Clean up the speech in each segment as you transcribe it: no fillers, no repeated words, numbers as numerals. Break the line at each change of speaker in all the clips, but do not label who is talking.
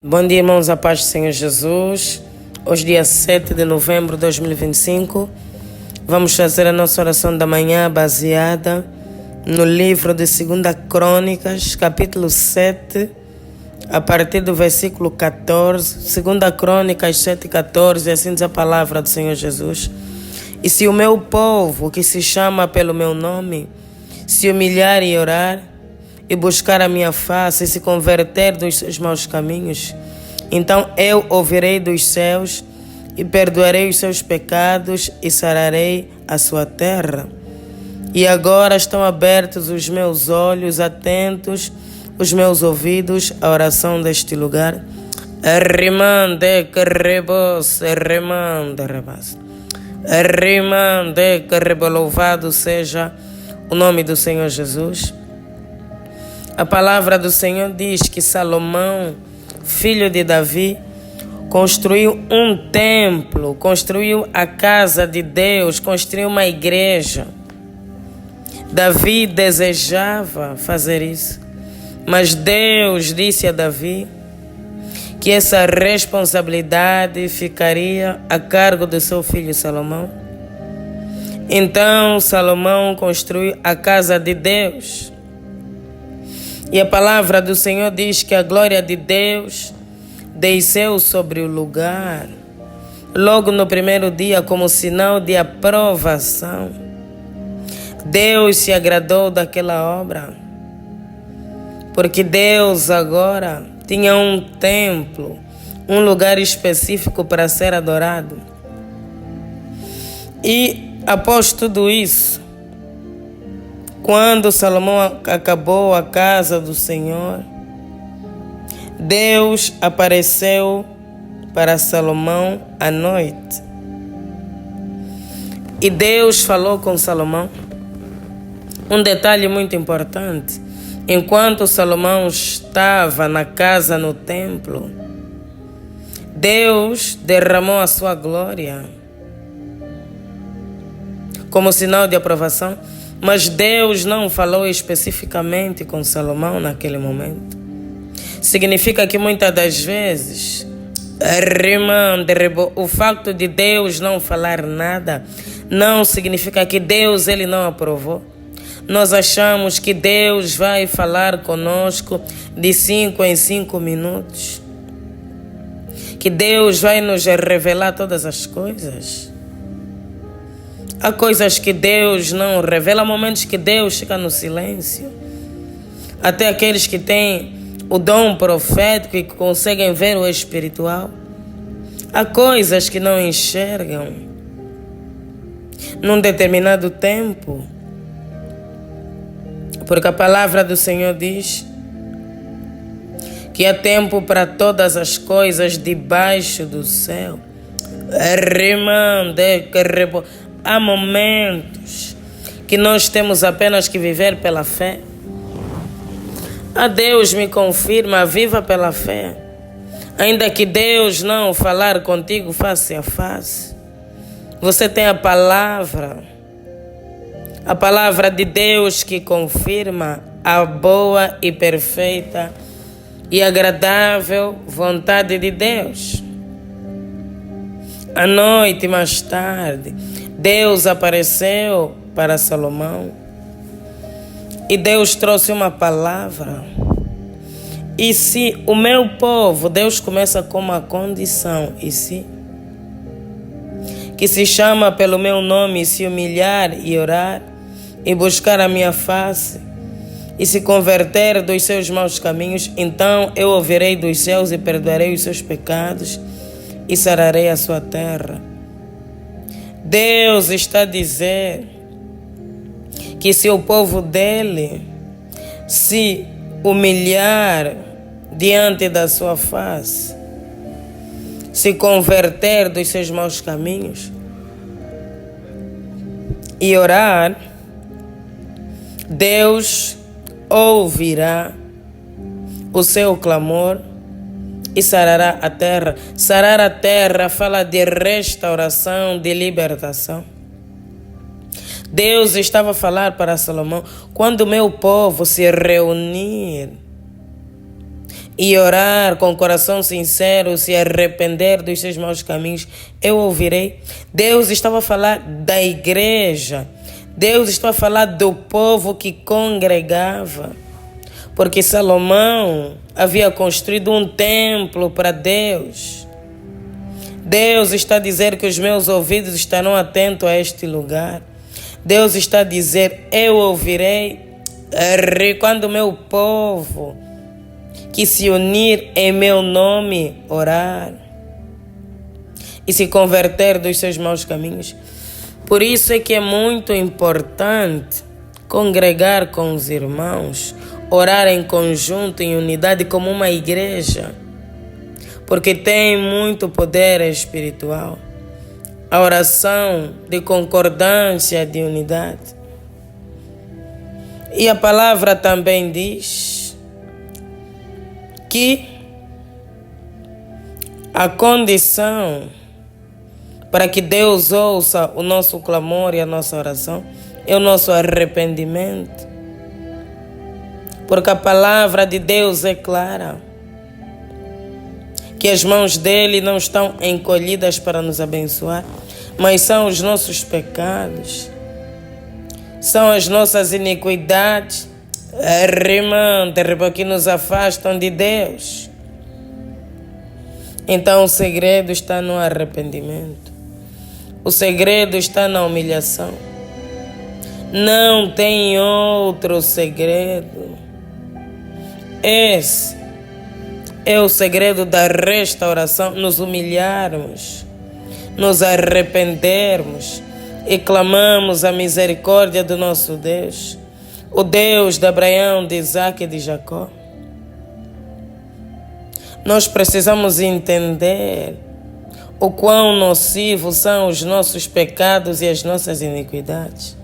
Bom dia, irmãos, a paz do Senhor Jesus. Hoje, dia 7 de novembro de 2025, vamos fazer a nossa oração da manhã baseada no livro de 2 Crônicas, capítulo 7, a partir do versículo 14. 2 Crônicas 7, 14, assim diz a palavra do Senhor Jesus. E se o meu povo, que se chama pelo meu nome, se humilhar e orar, e buscar a minha face e se converter dos seus maus caminhos, então eu ouvirei dos céus e perdoarei os seus pecados e sararei a sua terra. E agora estão abertos os meus olhos, atentos os meus ouvidos à oração deste lugar. Rimande que rebos, rimande rebas. Rimande que rebo, louvado seja o nome do Senhor Jesus. A palavra do Senhor diz que Salomão, filho de Davi, construiu um templo, construiu a casa de Deus, construiu uma igreja. Davi desejava fazer isso, mas Deus disse a Davi que essa responsabilidade ficaria a cargo do seu filho Salomão. Então Salomão construiu a casa de Deus. E a palavra do Senhor diz que a glória de Deus desceu sobre o lugar, logo no primeiro dia, como sinal de aprovação. Deus se agradou daquela obra, porque Deus agora tinha um templo, um lugar específico para ser adorado. E após tudo isso, quando Salomão acabou a casa do Senhor, Deus apareceu para Salomão à noite. E Deus falou com Salomão. Um detalhe muito importante: enquanto Salomão estava na casa, no templo, Deus derramou a sua glória como sinal de aprovação. Mas Deus não falou especificamente com Salomão naquele momento. Significa que muitas das vezes, o facto de Deus não falar nada não significa que Deus ele não aprovou. Nós achamos que Deus vai falar conosco de 5 em 5 minutos, que Deus vai nos revelar todas as coisas. Há coisas que Deus não revela, há momentos que Deus fica no silêncio. Até aqueles que têm o dom profético e que conseguem ver o espiritual. Há coisas que não enxergam num determinado tempo. Porque a palavra do Senhor diz que há tempo para todas as coisas debaixo do céu. Há momentos que nós temos apenas que viver pela fé. Deus me confirma, viva pela fé. Ainda que Deus não falar contigo face a face, você tem a palavra de Deus que confirma a boa e perfeita e agradável vontade de Deus. À noite, mais tarde, Deus apareceu para Salomão e Deus trouxe uma palavra. E se o meu povo, Deus começa com uma condição, e se que se chama pelo meu nome, se humilhar e orar e buscar a minha face e se converter dos seus maus caminhos, então eu ouvirei dos céus e perdoarei os seus pecados e sararei a sua terra. Deus está a dizer que se o povo dele se humilhar diante da sua face, se converter dos seus maus caminhos e orar, Deus ouvirá o seu clamor e sarará a terra. Sarar a terra fala de restauração, de libertação. Deus estava a falar para Salomão: quando o meu povo se reunir e orar com coração sincero, se arrepender dos seus maus caminhos, eu ouvirei. Deus estava a falar da igreja. Deus estava a falar do povo que congregava. Porque Salomão havia construído um templo para Deus. Deus está a dizer que os meus ouvidos estarão atentos a este lugar. Deus está a dizer, eu ouvirei quando o meu povo que se unir em meu nome orar e se converter dos seus maus caminhos. Por isso é que é muito importante congregar com os irmãos, orar em conjunto, em unidade, como uma igreja, porque tem muito poder espiritual. A oração de concordância, de unidade. E a palavra também diz que a condição para que Deus ouça o nosso clamor e a nossa oração é o nosso arrependimento. Porque a palavra de Deus é clara, que as mãos dele não estão encolhidas para nos abençoar, mas são os nossos pecados, são as nossas iniquidades, que nos afastam de Deus. Então o segredo está no arrependimento. O segredo está na humilhação. Não tem outro segredo. Esse é o segredo da restauração, nos humilharmos, nos arrependermos e clamamos a misericórdia do nosso Deus, o Deus de Abraão, de Isaac e de Jacó. Nós precisamos entender o quão nocivos são os nossos pecados e as nossas iniquidades.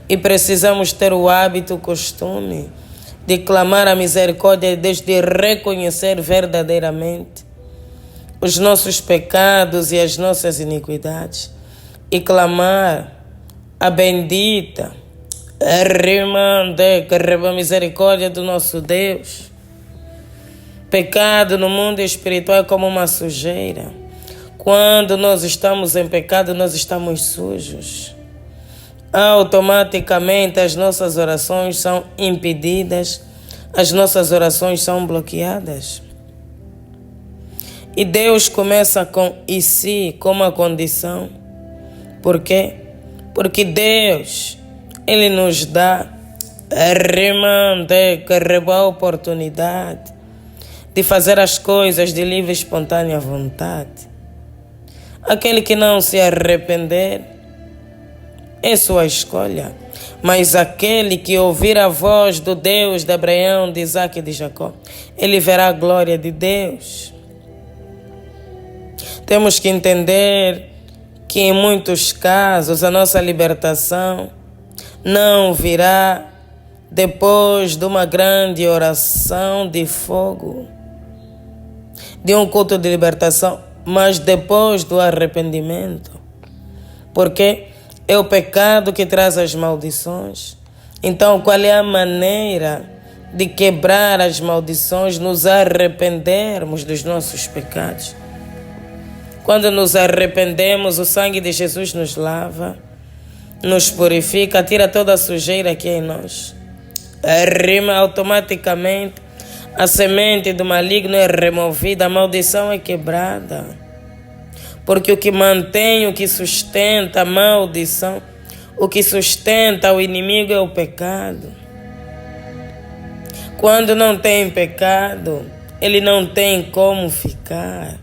E precisamos ter o hábito, o costume de clamar a misericórdia de Deus, de reconhecer verdadeiramente os nossos pecados e as nossas iniquidades e clamar a bendita a misericórdia do nosso Deus. Pecado no mundo espiritual é como uma sujeira. Quando nós estamos em pecado, nós estamos sujos. Automaticamente as nossas orações são impedidas, as nossas orações são bloqueadas. E Deus começa com "e se", como a condição. Por quê? Porque Deus, Ele nos dá a oportunidade de fazer as coisas de livre e espontânea vontade. Aquele que não se arrepender é sua escolha, mas aquele que ouvir a voz do Deus de Abraão, de Isaac e de Jacó, ele verá a glória de Deus. Temos que entender que em muitos casos a nossa libertação não virá depois de uma grande oração de fogo, de um culto de libertação, mas depois do arrependimento. Porque é o pecado que traz as maldições. Então, qual é a maneira de quebrar as maldições? Nos arrependermos dos nossos pecados. Quando nos arrependemos, o sangue de Jesus nos lava, nos purifica, tira toda a sujeira que é em nós. Automaticamente, a semente do maligno é removida, a maldição é quebrada. Porque o que mantém, o que sustenta a maldição, o que sustenta o inimigo é o pecado. Quando não tem pecado, ele não tem como ficar.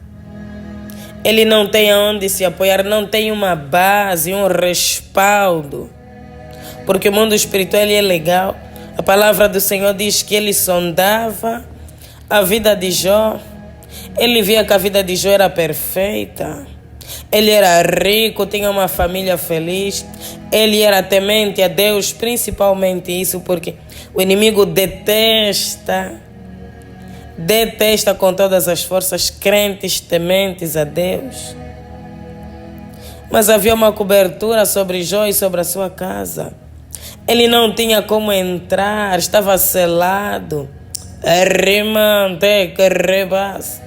Ele não tem aonde se apoiar, não tem uma base, um respaldo. Porque o mundo espiritual é legal. A palavra do Senhor diz que ele sondava a vida de Jó. Ele via que a vida de Jó era perfeita. Ele era rico, tinha uma família feliz. Ele era temente a Deus, principalmente isso, porque o inimigo detesta com todas as forças crentes tementes a Deus. Mas havia uma cobertura sobre Jó e sobre a sua casa. Ele não tinha como entrar, estava selado. Rimante que rebas.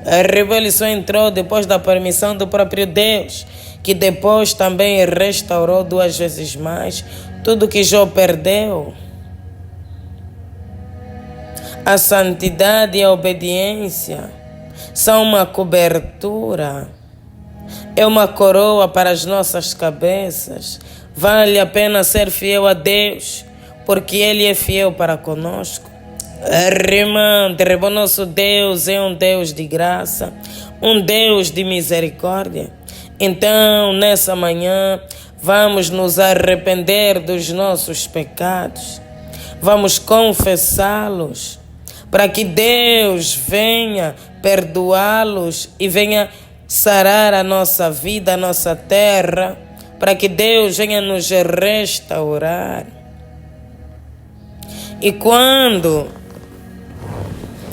Ele só entrou depois da permissão do próprio Deus, que depois também restaurou 2 vezes mais tudo que Jó perdeu. A santidade e a obediência são uma cobertura, é uma coroa para as nossas cabeças. Vale a pena ser fiel a Deus, porque Ele é fiel para conosco. O nosso Deus é um Deus de graça, um Deus de misericórdia. Então, nessa manhã, vamos nos arrepender dos nossos pecados, vamos confessá-los, para que Deus venha perdoá-los e venha sarar a nossa vida, a nossa terra, para que Deus venha nos restaurar. E quando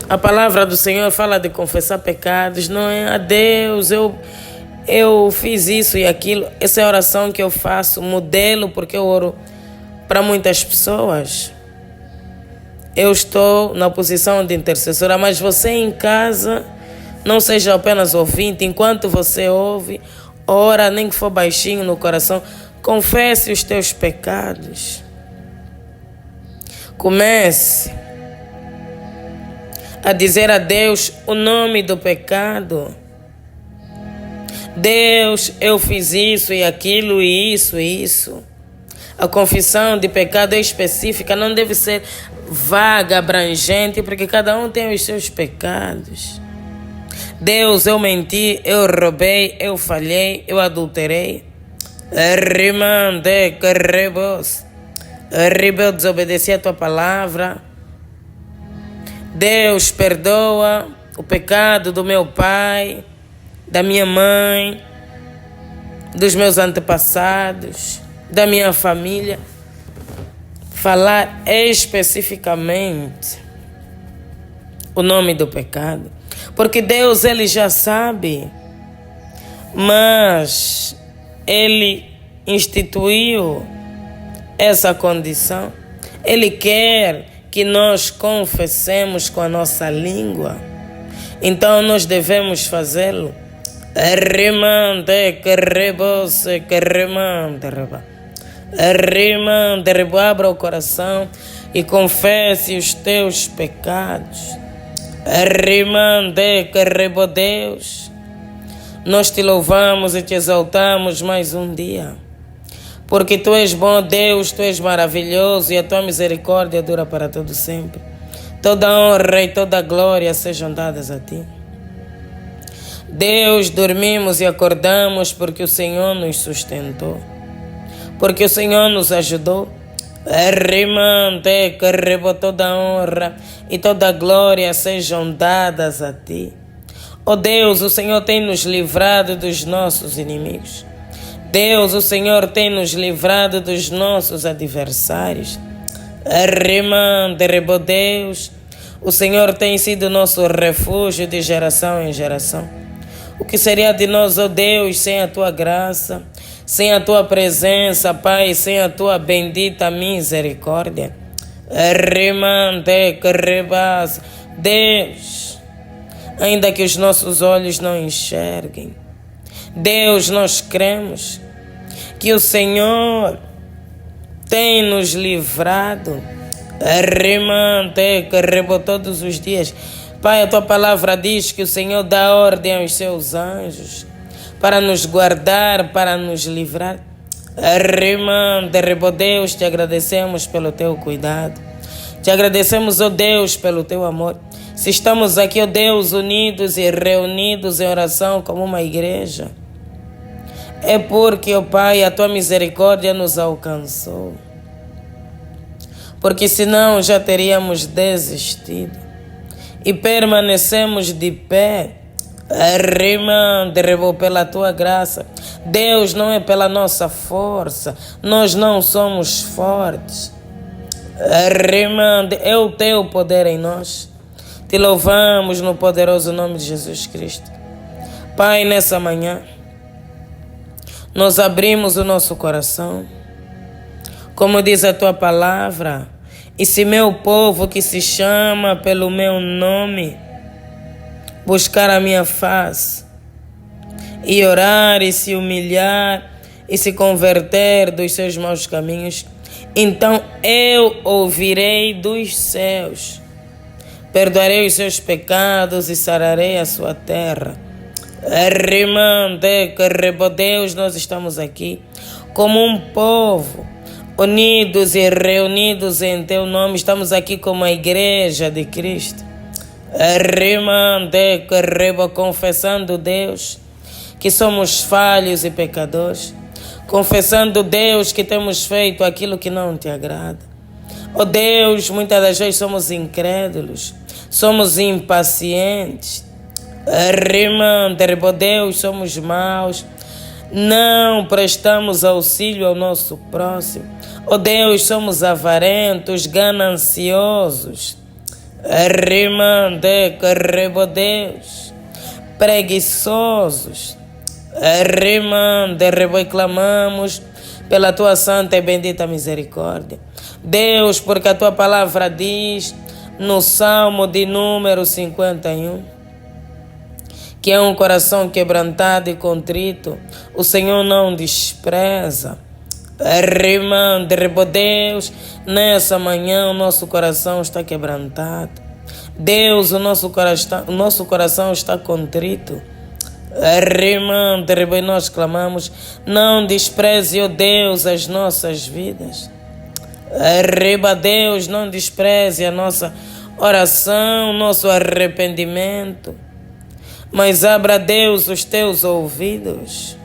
a palavra do Senhor fala de confessar pecados, não é a Deus, eu fiz isso e aquilo. Essa é a oração que eu faço, modelo, porque eu oro para muitas pessoas. Eu estou na posição de intercessora, mas você em casa não seja apenas ouvinte. Enquanto você ouve, ora, nem que for baixinho no coração, confesse os teus pecados. Comece a dizer a Deus o nome do pecado. Deus, eu fiz isso e aquilo e isso e isso. A confissão de pecado é específica, não deve ser vaga, abrangente, porque cada um tem os seus pecados. Deus, eu menti, eu roubei, eu falhei, eu adulterei. Eu desobedeci a tua palavra. Deus, perdoa o pecado do meu pai, da minha mãe, dos meus antepassados, da minha família. Falar especificamente o nome do pecado, porque Deus, Ele já sabe, mas Ele instituiu essa condição. Ele quer que nós confessemos com a nossa língua, então nós devemos fazê-lo. Abra o coração e confesse os teus pecados. Deus, nós te louvamos e te exaltamos mais um dia, porque tu és bom, Deus, tu és maravilhoso e a tua misericórdia dura para todo sempre. Toda honra e toda glória sejam dadas a ti. Deus, dormimos e acordamos porque o Senhor nos sustentou, porque o Senhor nos ajudou. Toda honra e toda glória sejam dadas a ti. Ó Deus, o Senhor tem nos livrado dos nossos inimigos. Deus, o Senhor tem nos livrado dos nossos adversários. Deus, o Senhor tem sido nosso refúgio de geração em geração. O que seria de nós, ó Deus, sem a tua graça, sem a tua presença, Pai, sem a tua bendita misericórdia? Deus, ainda que os nossos olhos não enxerguem, Deus, nós cremos que o Senhor tem nos livrado todos os dias. Pai, a tua palavra diz que o Senhor dá ordem aos seus anjos para nos guardar, para nos livrar. Deus, te agradecemos pelo teu cuidado. Te agradecemos, ó Deus, pelo teu amor. Se estamos aqui, ó Deus, unidos e reunidos em oração como uma igreja, é porque, ó Pai, a tua misericórdia nos alcançou. Porque senão já teríamos desistido. E permanecemos de pé, pela tua graça. Deus, não é pela nossa força, nós não somos fortes. É o teu poder em nós. Te louvamos no poderoso nome de Jesus Cristo. Pai, nessa manhã, nós abrimos o nosso coração. Como diz a tua palavra, E se meu povo que se chama pelo meu nome buscar a minha face e orar e se humilhar e se converter dos seus maus caminhos, então eu ouvirei dos céus, perdoarei os seus pecados e sararei a sua terra. Deus, nós estamos aqui como um povo, unidos e reunidos em teu nome. Estamos aqui como a igreja de Cristo, confessando, Deus, que somos falhos e pecadores, confessando, Deus, que temos feito aquilo que não te agrada. Oh Deus, muitas das vezes somos incrédulos, somos impacientes, Deus, somos maus, não prestamos auxílio ao nosso próximo. Oh Deus, somos avarentos, gananciosos, Deus, preguiçosos, clamamos pela tua santa e bendita misericórdia. Deus, porque a tua palavra diz no Salmo de número 51, que é um coração quebrantado e contrito, o Senhor não despreza. Deus, nessa manhã o nosso coração está quebrantado. Deus, o nosso coração está contrito. E nós clamamos, não despreze, ó Deus, as nossas vidas. Deus, não despreze a nossa oração, nosso arrependimento, mas abra, Deus, os teus ouvidos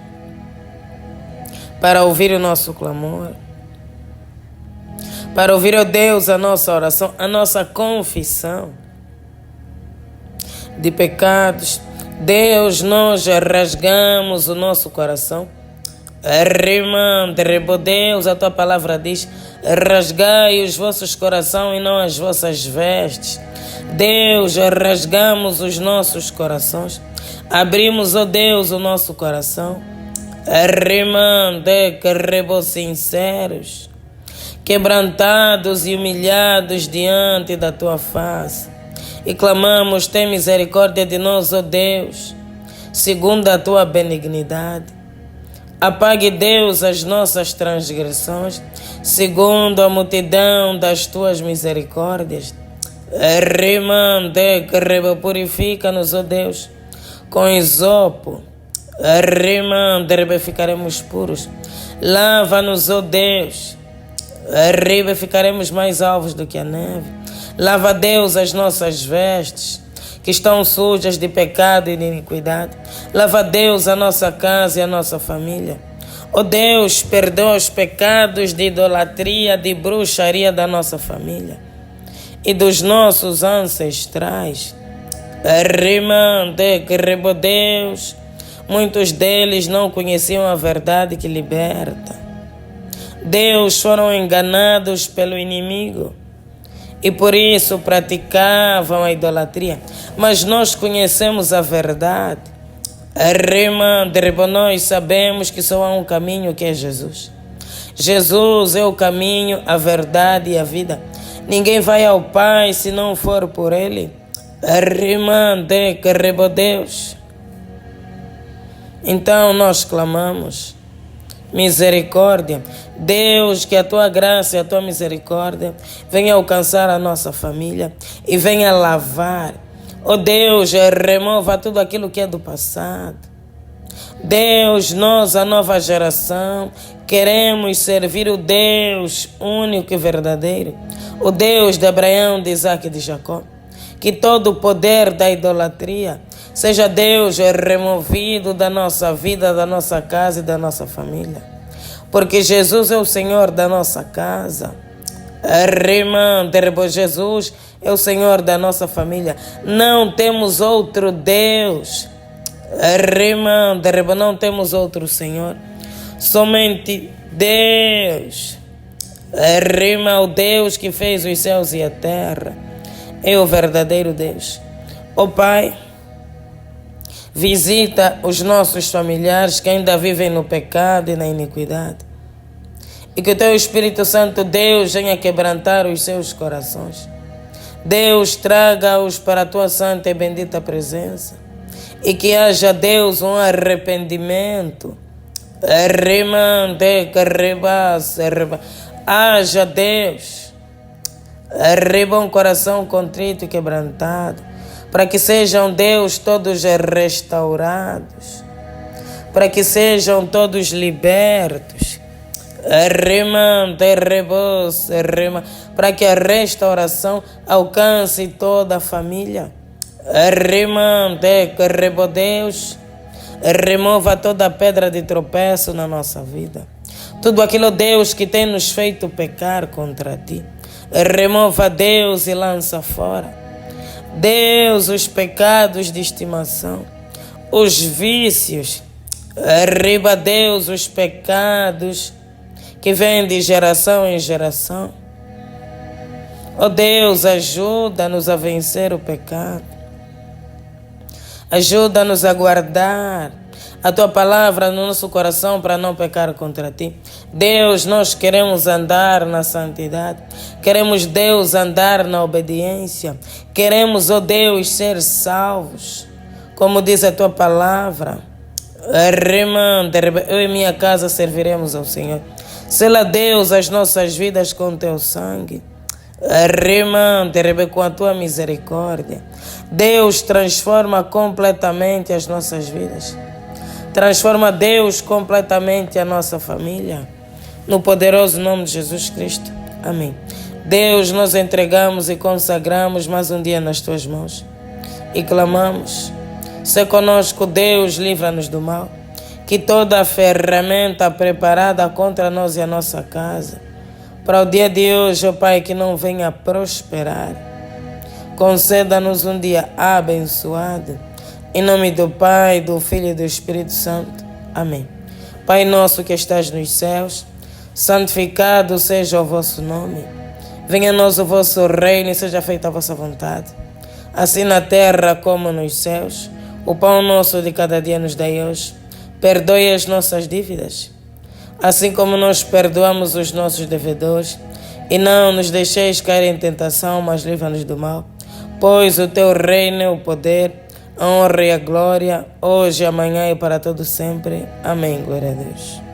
para ouvir o nosso clamor, para ouvir, ó Deus, a nossa oração, a nossa confissão de pecados. Deus, nós rasgamos o nosso coração. Deus, a tua palavra diz, rasgai os vossos corações e não as vossas vestes. Deus, rasgamos os nossos corações, abrimos, ó Deus, o nosso coração, sinceros, quebrantados e humilhados diante da tua face, e clamamos, tem misericórdia de nós, ó Deus, segundo a tua benignidade. Apague, Deus, as nossas transgressões, segundo a multidão das tuas misericórdias. Purifica-nos, ó Deus, com isopo. Ficaremos puros. Lava-nos, ó Deus. Ficaremos mais alvos do que a neve. Lava, Deus, as nossas vestes, que estão sujas de pecado e de iniquidade. Lava, Deus, a nossa casa e a nossa família. Ó Deus, perdoa os pecados de idolatria, de bruxaria da nossa família e dos nossos ancestrais. Deus, muitos deles não conheciam a verdade que liberta. Deus, foram enganados pelo inimigo e por isso praticavam a idolatria. Mas nós conhecemos a verdade. Nós sabemos que só há um caminho, que é Jesus. Jesus é o caminho, a verdade e a vida. Ninguém vai ao Pai se não for por Ele. Deus. Então nós clamamos, misericórdia. Deus, que a tua graça e a tua misericórdia venha alcançar a nossa família e venha lavar. Oh Deus, remova tudo aquilo que é do passado. Deus, nós, a nova geração, queremos servir o Deus único e verdadeiro, o Deus de Abraão, de Isaac e de Jacó. Que todo o poder da idolatria seja, Deus, removido da nossa vida, da nossa casa e da nossa família. Porque Jesus é o Senhor da nossa casa. Jesus é o Senhor da nossa família. Não temos outro Deus. Não temos outro Senhor. Somente Deus. O Deus que fez os céus e a terra. É o verdadeiro Deus. Ó Pai, visita os nossos familiares que ainda vivem no pecado e na iniquidade. E que o teu Espírito Santo, Deus, venha quebrantar os seus corações. Deus, traga-os para a tua santa e bendita presença. E que haja, Deus, um arrependimento. Haja, Deus, um coração contrito e quebrantado, para que sejam, Deus, todos restaurados, para que sejam todos libertos, para que a restauração alcance toda a família. Deus, remova toda pedra de tropeço na nossa vida. Tudo aquilo, Deus, que tem nos feito pecar contra ti. Remova, Deus, e lança fora. Deus, os pecados de estimação, os vícios. Arriba, Deus, os pecados que vêm de geração em geração. Oh Deus, ajuda-nos a vencer o pecado. Ajuda-nos a guardar a tua palavra no nosso coração para não pecar contra ti. Deus, nós queremos andar na santidade. Queremos, Deus, andar na obediência. Queremos, oh Deus, ser salvos. Como diz a tua palavra. Eu e minha casa serviremos ao Senhor. Sela, Deus, as nossas vidas com teu sangue. Com a tua misericórdia. Deus, transforma completamente as nossas vidas. Transforma, Deus, completamente a nossa família. No poderoso nome de Jesus Cristo. Amém. Deus, nós entregamos e consagramos mais um dia nas tuas mãos. E clamamos: se conosco, Deus, livra-nos do mal. Que toda a ferramenta preparada contra nós e a nossa casa, para o dia de hoje, ó Pai, que não venha prosperar. Conceda-nos um dia abençoado. Em nome do Pai, do Filho e do Espírito Santo. Amém. Pai nosso que estás nos céus, santificado seja o vosso nome. Venha a nós o vosso reino e seja feita a vossa vontade, assim na terra como nos céus. O pão nosso de cada dia nos dai hoje. Perdoe as nossas dívidas, assim como nós perdoamos os nossos devedores. E não nos deixeis cair em tentação, mas livra-nos do mal. Pois o teu reino é o poder, a honra e a glória, hoje, amanhã e para todo sempre. Amém. Glória a Deus.